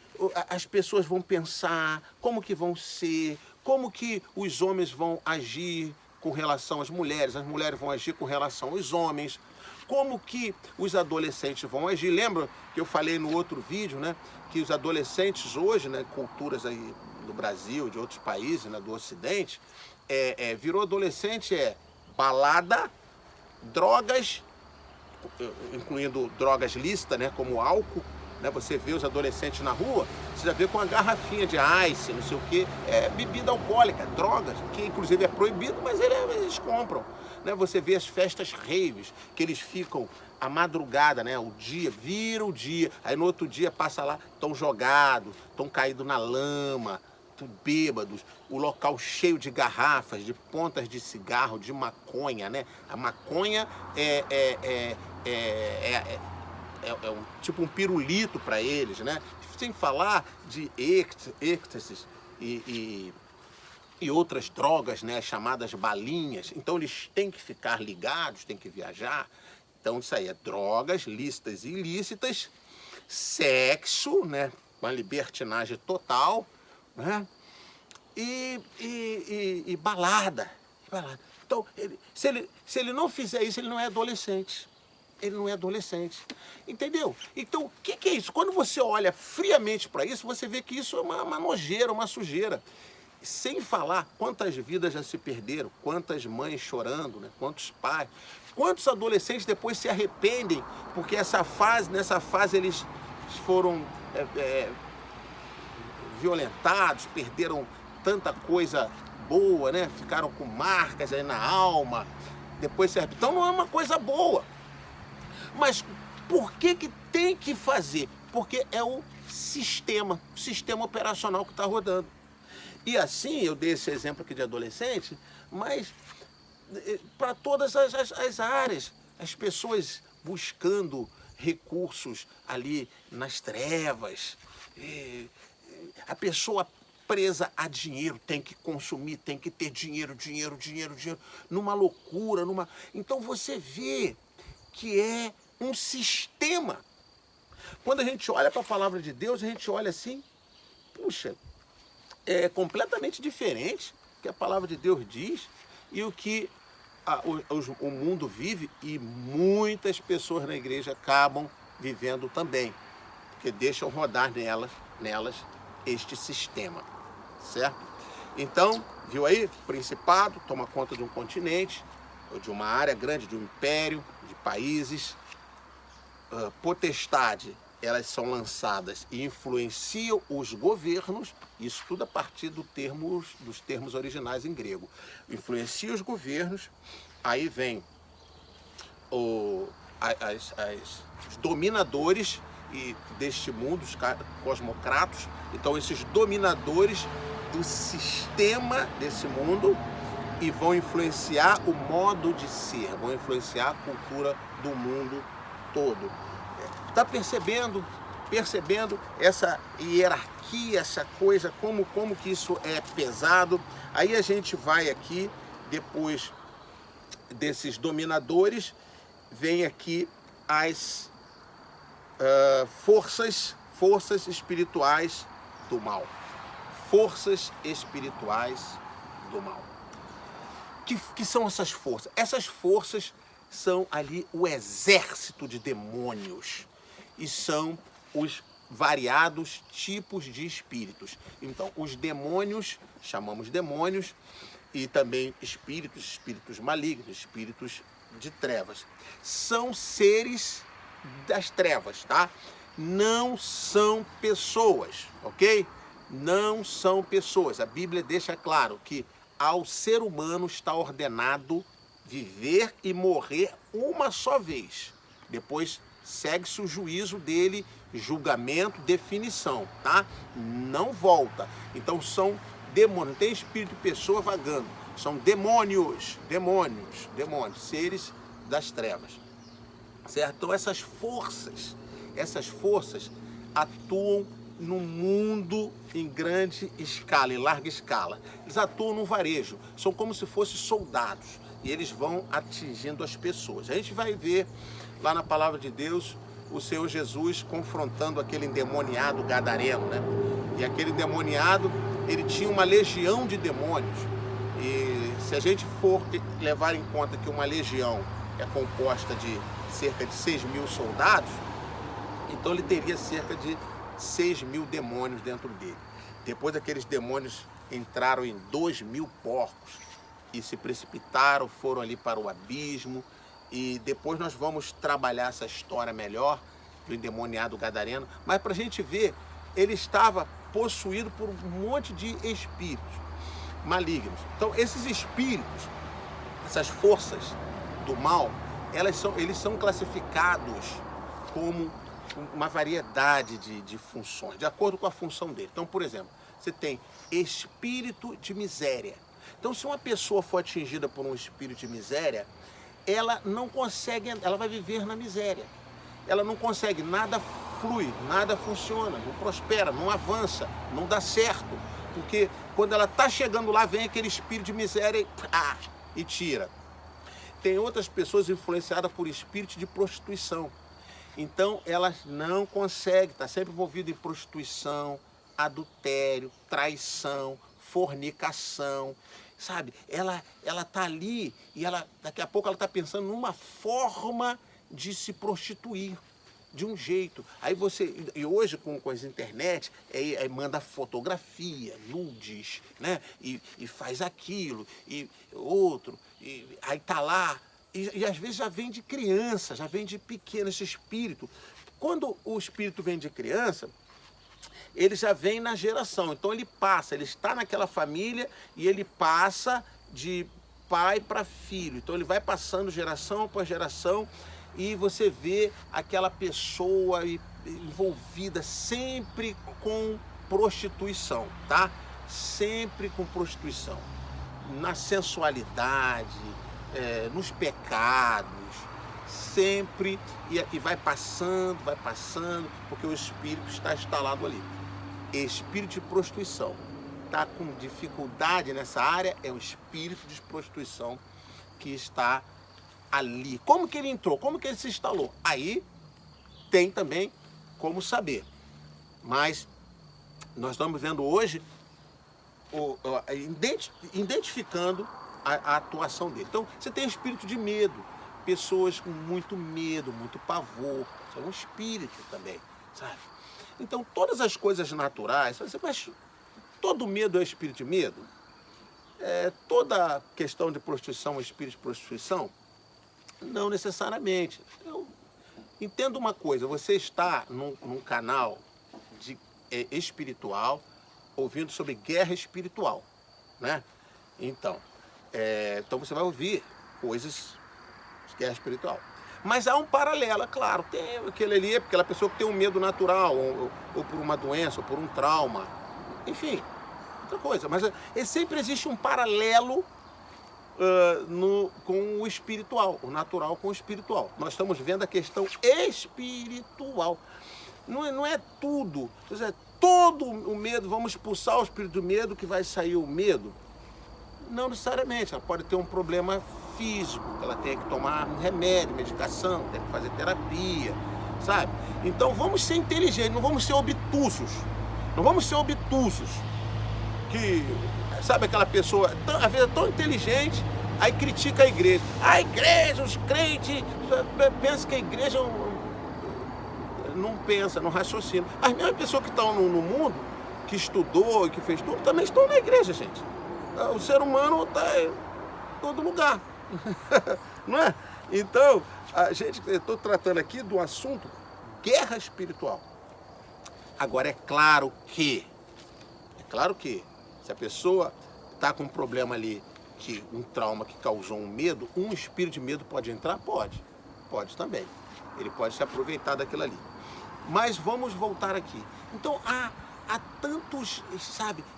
as pessoas vão pensar, como que vão ser, como que os homens vão agir com relação às mulheres, as mulheres vão agir com relação aos homens, como que os adolescentes vão agir. Lembra que eu falei no outro vídeo, né, que os adolescentes hoje, né, culturas aí do Brasil, de outros países, né, do Ocidente, virou adolescente balada, drogas, incluindo drogas lícitas, né, como álcool, né, você vê os adolescentes na rua, você já vê com uma garrafinha de ice, não sei o que, bebida alcoólica, drogas, que inclusive é proibido, mas eles compram. Né? Você vê as festas raves, que eles ficam a madrugada, né, o dia, vira o dia, aí no outro dia passa lá, estão jogados, estão caídos na lama, bêbados, o local cheio de garrafas, de pontas de cigarro, de maconha, né? A maconha é tipo um pirulito para eles, né? Sem falar de êxtasis e outras drogas, né? Chamadas balinhas. Então eles têm que ficar ligados, têm que viajar. Então isso aí é drogas lícitas e ilícitas, sexo, né? Uma libertinagem total, né? E balada. Então, se ele não fizer isso, ele não é adolescente. Ele não é adolescente. Entendeu? Então, o que é isso? Quando você olha friamente para isso, você vê que isso é uma nojeira, uma sujeira. Sem falar quantas vidas já se perderam, quantas mães chorando, né? Quantos pais, quantos adolescentes depois se arrependem, porque nessa fase eles foram violentados, perderam tanta coisa boa, né? Ficaram com marcas aí na alma, depois se arrependem. Então não é uma coisa boa. Mas por que tem que fazer? Porque é o sistema operacional que está rodando. E assim, eu dei esse exemplo aqui de adolescente, mas para todas as áreas, as pessoas buscando recursos ali nas trevas, a pessoa presa a dinheiro, tem que consumir, tem que ter dinheiro, numa loucura, Então você vê que é um sistema. Quando a gente olha para a palavra de Deus, a gente olha assim, puxa, é completamente diferente o que a palavra de Deus diz e o que o mundo vive, e muitas pessoas na igreja acabam vivendo também, porque deixam rodar nelas este sistema, certo? Então, viu aí? Principado toma conta de um continente, ou de uma área grande, de um império, de países. Potestade, elas são lançadas e influenciam os governos, isso tudo a partir dos termos originais em grego. Influencia os governos, aí vem os dominadores deste mundo, os cosmocratos. Então esses dominadores do sistema desse mundo, e vão influenciar o modo de ser, vão influenciar a cultura do mundo todo. Está percebendo essa hierarquia, essa coisa, como que isso é pesado? Aí a gente vai aqui, depois desses dominadores, vem aqui as forças espirituais do mal. Forças espirituais do mal. que são essas forças? Essas forças são ali o exército de demônios e são os variados tipos de espíritos. Então, os demônios, chamamos demônios, e também espíritos malignos, espíritos de trevas. São seres das trevas, tá? Não são pessoas, ok? Não são pessoas. A Bíblia deixa claro que ao ser humano está ordenado viver e morrer uma só vez. Depois segue-se o juízo dele, julgamento, definição, tá? Não volta. Então são demônios, não tem espírito de pessoa vagando. São demônios, seres das trevas. Certo? Então essas forças atuam no mundo em grande escala, em larga escala. Eles atuam no varejo, são como se fossem soldados e eles vão atingindo as pessoas. A gente vai ver lá na palavra de Deus o Senhor Jesus confrontando aquele endemoniado gadareno, né? E aquele endemoniado, ele tinha uma legião de demônios. E se a gente for levar em conta que uma legião é composta de cerca de 6.000 soldados, então ele teria cerca de 6.000 demônios dentro dele. Depois aqueles demônios entraram em 2.000 porcos e se precipitaram, foram ali para o abismo. E depois nós vamos trabalhar essa história melhor do endemoniado gadareno. Mas para a gente ver, ele estava possuído por um monte de espíritos malignos. Então esses espíritos, essas forças do mal, eles são classificados como uma variedade de funções, de acordo com a função dele. Então, por exemplo, você tem espírito de miséria. Então, se uma pessoa for atingida por um espírito de miséria, ela não consegue, ela vai viver na miséria. Ela não consegue, nada flui, nada funciona, não prospera, não avança, não dá certo. Porque quando ela está chegando lá, vem aquele espírito de miséria e tira. Tem outras pessoas influenciadas por espírito de prostituição. Então, elas não conseguem, está sempre envolvida em prostituição, adultério, traição, fornicação, sabe? Ela está ali e daqui a pouco ela está pensando numa forma de se prostituir, de um jeito. E hoje com as internet, aí manda fotografia, nudes, né? E faz aquilo, e outro, e aí está lá. E às vezes já vem de criança, já vem de pequeno esse espírito. Quando o espírito vem de criança, ele já vem na geração. Então ele está naquela família e ele passa de pai para filho. Então ele vai passando geração por geração e você vê aquela pessoa envolvida sempre com prostituição, tá? Sempre com prostituição. Na sensualidade, nos pecados, sempre, e vai passando, porque o espírito está instalado ali. Espírito de prostituição. Está com dificuldade nessa área, é o espírito de prostituição que está ali. Como que ele entrou? Como que ele se instalou? Aí tem também como saber. Mas nós estamos vendo hoje, identificando a atuação dele. Então, você tem espírito de medo, pessoas com muito medo, muito pavor, são um espírito também, sabe? Então, todas as coisas naturais, mas todo medo é espírito de medo? Toda questão de prostituição é espírito de prostituição? Não necessariamente. Eu entendo uma coisa, você está num canal espiritual, ouvindo sobre guerra espiritual, né? Então você vai ouvir coisas de guerra espiritual. Mas há um paralelo, claro, tem aquele ali, aquela pessoa que tem um medo natural, ou por uma doença, ou por um trauma, enfim, outra coisa. Mas sempre existe um paralelo com o espiritual, o natural com o espiritual. Nós estamos vendo a questão espiritual. Não é tudo, todo o medo, vamos expulsar o espírito do medo que vai sair o medo. Não necessariamente, ela pode ter um problema físico, ela tem que tomar remédio, medicação, tem que fazer terapia, sabe? Então vamos ser inteligentes, não vamos ser obtusos. Não vamos ser obtusos. Que, sabe aquela pessoa, às vezes é tão inteligente, Aí critica a igreja. A igreja, os crentes, pensa que a igreja não pensa, não raciocina. As mesmas pessoas que estão no mundo, que estudou e que fez tudo, também estão na igreja, gente. O ser humano está em todo lugar. Não é? Então, eu estou tratando aqui do assunto guerra espiritual. Agora, é claro que, se a pessoa está com um problema ali, um trauma que causou um medo, um espírito de medo pode entrar? Pode também. Ele pode se aproveitar daquilo ali. Mas vamos voltar aqui. Então, há tantos,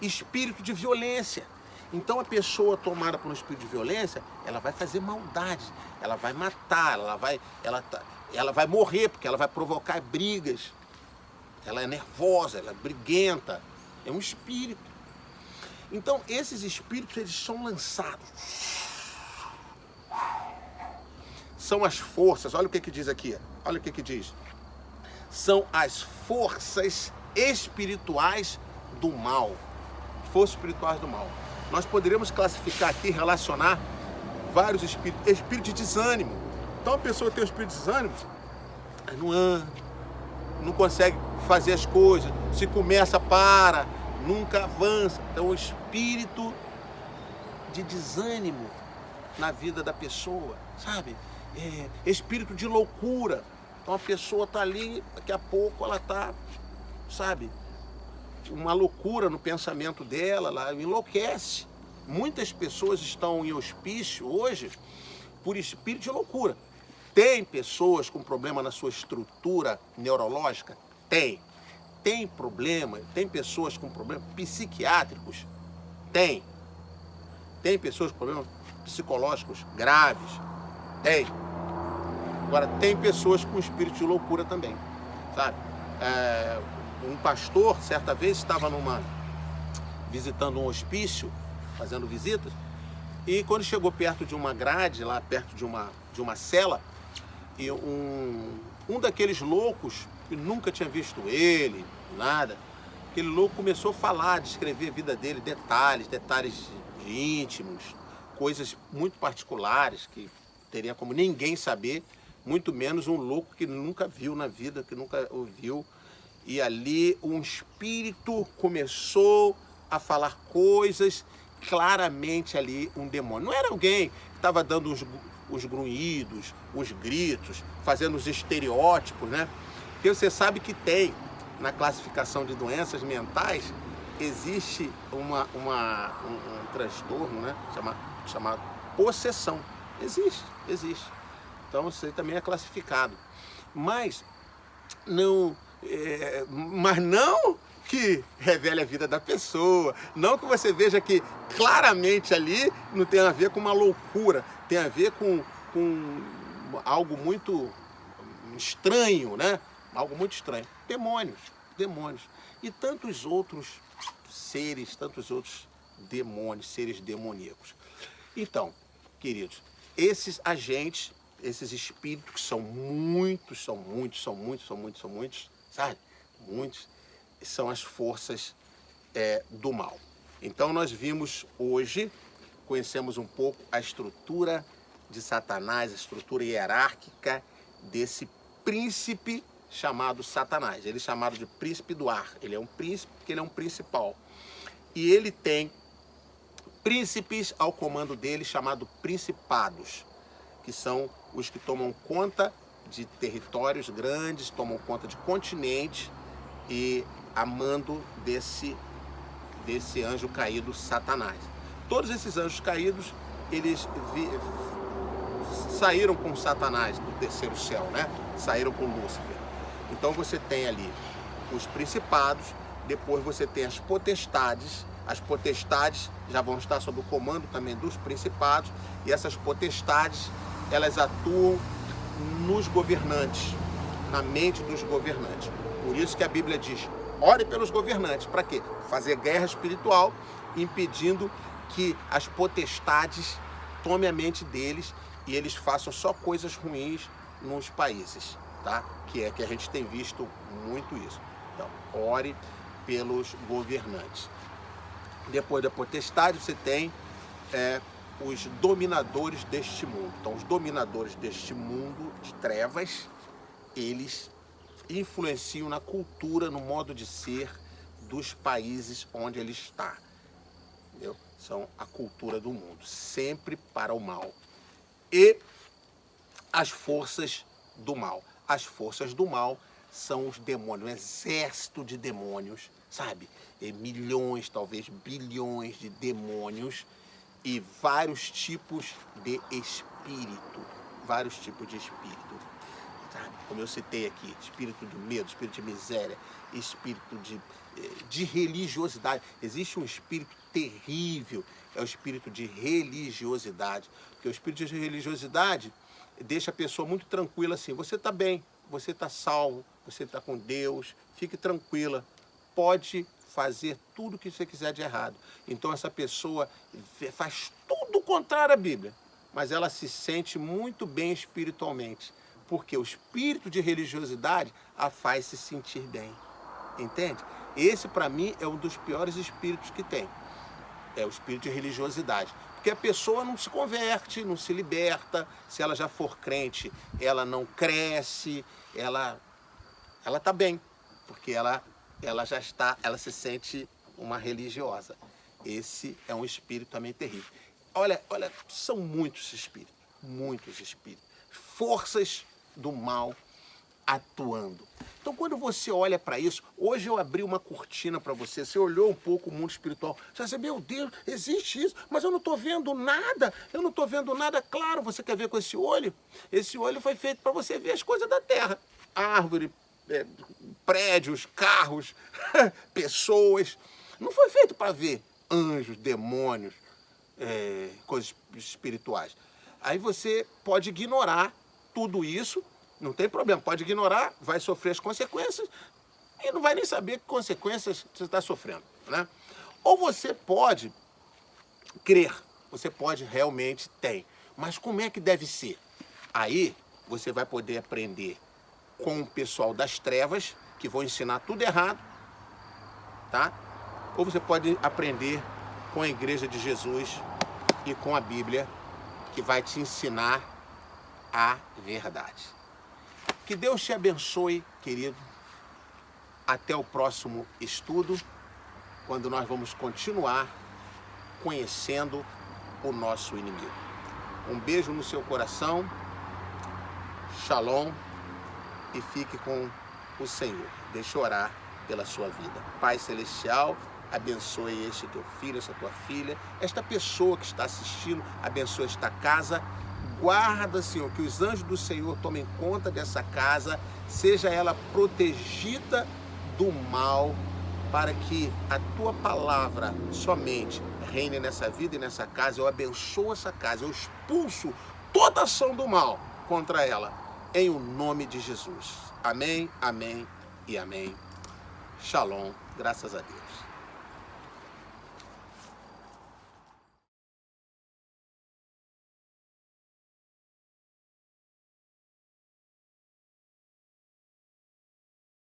espírito de violência. Então, a pessoa tomada por um espírito de violência, ela vai fazer maldade, ela vai matar, ela vai morrer, porque ela vai provocar brigas. Ela é nervosa, ela é briguenta. É um espírito. Então, esses espíritos, eles são lançados. São as forças, olha o que diz aqui. Olha o que diz. São as forças espirituais do mal. Forças espirituais do mal. Nós poderíamos classificar aqui, relacionar vários espíritos. Espírito de desânimo. Então, a pessoa tem um espírito de desânimo, não anda, não consegue fazer as coisas, se começa, para, nunca avança. Então, o espírito de desânimo na vida da pessoa, sabe? Espírito de loucura. Então, a pessoa está ali, daqui a pouco ela está, sabe, uma loucura no pensamento dela, ela enlouquece. Muitas pessoas estão em hospício hoje por espírito de loucura. Tem pessoas com problema na sua estrutura neurológica? Tem problema, tem pessoas com problemas psiquiátricos? Tem pessoas com problemas psicológicos graves? Tem. Agora, tem pessoas com espírito de loucura também, sabe? Um pastor, certa vez, estava visitando um hospício, fazendo visitas, e quando chegou perto de uma grade, lá perto de uma cela, e um daqueles loucos, que nunca tinha visto ele, nada, aquele louco começou a falar, descrever a vida dele, detalhes íntimos, coisas muito particulares, que teria como ninguém saber, muito menos um louco que nunca viu na vida, que nunca ouviu. E ali um espírito começou a falar coisas, claramente ali um demônio. Não era alguém que estava dando os grunhidos, os gritos, fazendo os estereótipos, né? Porque você sabe que tem, na classificação de doenças mentais, existe um transtorno, né? Chamado possessão. Existe. Então isso aí também é classificado. Mas não que revele a vida da pessoa, não que você veja que claramente ali não tem a ver com uma loucura, tem a ver com algo muito estranho, né? Algo muito estranho. Demônios. E tantos outros seres, tantos outros demônios, seres demoníacos. Então, queridos, esses agentes, esses espíritos que são muitos, sabe? Muitos, são as forças do mal. Então nós vimos hoje, conhecemos um pouco a estrutura de Satanás, a estrutura hierárquica desse príncipe chamado Satanás. Ele é chamado de príncipe do ar. Ele é um príncipe porque ele é um principal. E ele tem príncipes ao comando dele chamado principados, que são os que tomam conta de territórios grandes, tomam conta de continentes e a mando desse anjo caído Satanás. Todos esses anjos caídos, eles saíram com Satanás do terceiro céu, né? Saíram com Lúcifer. Então você tem ali os principados, depois você tem as potestades já vão estar sob o comando também dos principados, e essas potestades, elas atuam nos governantes, na mente dos governantes. Por isso que a Bíblia diz, ore pelos governantes. Para quê? Fazer guerra espiritual, impedindo que as potestades tomem a mente deles e eles façam só coisas ruins nos países, tá? Que a gente tem visto muito isso. Então, ore pelos governantes. Depois da potestade, você tem os dominadores deste mundo. Então, os dominadores deste mundo de trevas, eles influenciam na cultura, no modo de ser dos países onde ele está. Entendeu? São a cultura do mundo, sempre para o mal. E as forças do mal. As forças do mal são os demônios, um exército de demônios, sabe? E milhões, talvez bilhões de demônios e vários tipos de espírito. Vários tipos de espírito. Sabe? Como eu citei aqui, espírito de medo, espírito de miséria, espírito de religiosidade. Existe um espírito terrível, é o espírito de religiosidade. Porque o espírito de religiosidade deixa a pessoa muito tranquila assim, você está bem, você está salvo, você está com Deus, fique tranquila, pode fazer tudo o que você quiser de errado. Então essa pessoa faz tudo o contrário à Bíblia, mas ela se sente muito bem espiritualmente, porque o espírito de religiosidade a faz se sentir bem, entende? Esse para mim é um dos piores espíritos que tem, é o espírito de religiosidade. Porque a pessoa não se converte, não se liberta, se ela já for crente, ela não cresce, ela está bem, porque ela já está, ela se sente uma religiosa. Esse é um espírito também terrível. Olha, são muitos espíritos, forças do mal atuando. Então, quando você olha para isso, hoje eu abri uma cortina para você, você olhou um pouco o mundo espiritual, você disse, meu Deus, existe isso, mas eu não estou vendo nada, claro, você quer ver com esse olho? Esse olho foi feito para você ver as coisas da terra, árvore, prédios, carros, pessoas, não foi feito para ver anjos, demônios, coisas espirituais. Aí você pode ignorar tudo isso, não tem problema, pode ignorar, vai sofrer as consequências e não vai nem saber que consequências você está sofrendo, né? Ou você pode crer, você pode realmente tem, mas como é que deve ser? Aí você vai poder aprender com o pessoal das trevas, que vão ensinar tudo errado, tá? Ou você pode aprender com a Igreja de Jesus e com a Bíblia, que vai te ensinar a verdade. Que Deus te abençoe, querido. Até o próximo estudo, quando nós vamos continuar conhecendo o nosso inimigo. Um beijo no seu coração. Shalom. E fique com o Senhor. Deixa eu orar pela sua vida. Pai Celestial, abençoe este teu filho, essa tua filha, esta pessoa que está assistindo, abençoe esta casa. Guarda, Senhor, que os anjos do Senhor tomem conta dessa casa, seja ela protegida do mal, para que a tua palavra somente reine nessa vida e nessa casa. Eu abençoo essa casa, eu expulso toda ação do mal contra ela, em o nome de Jesus. Amém, amém e amém. Shalom, graças a Deus.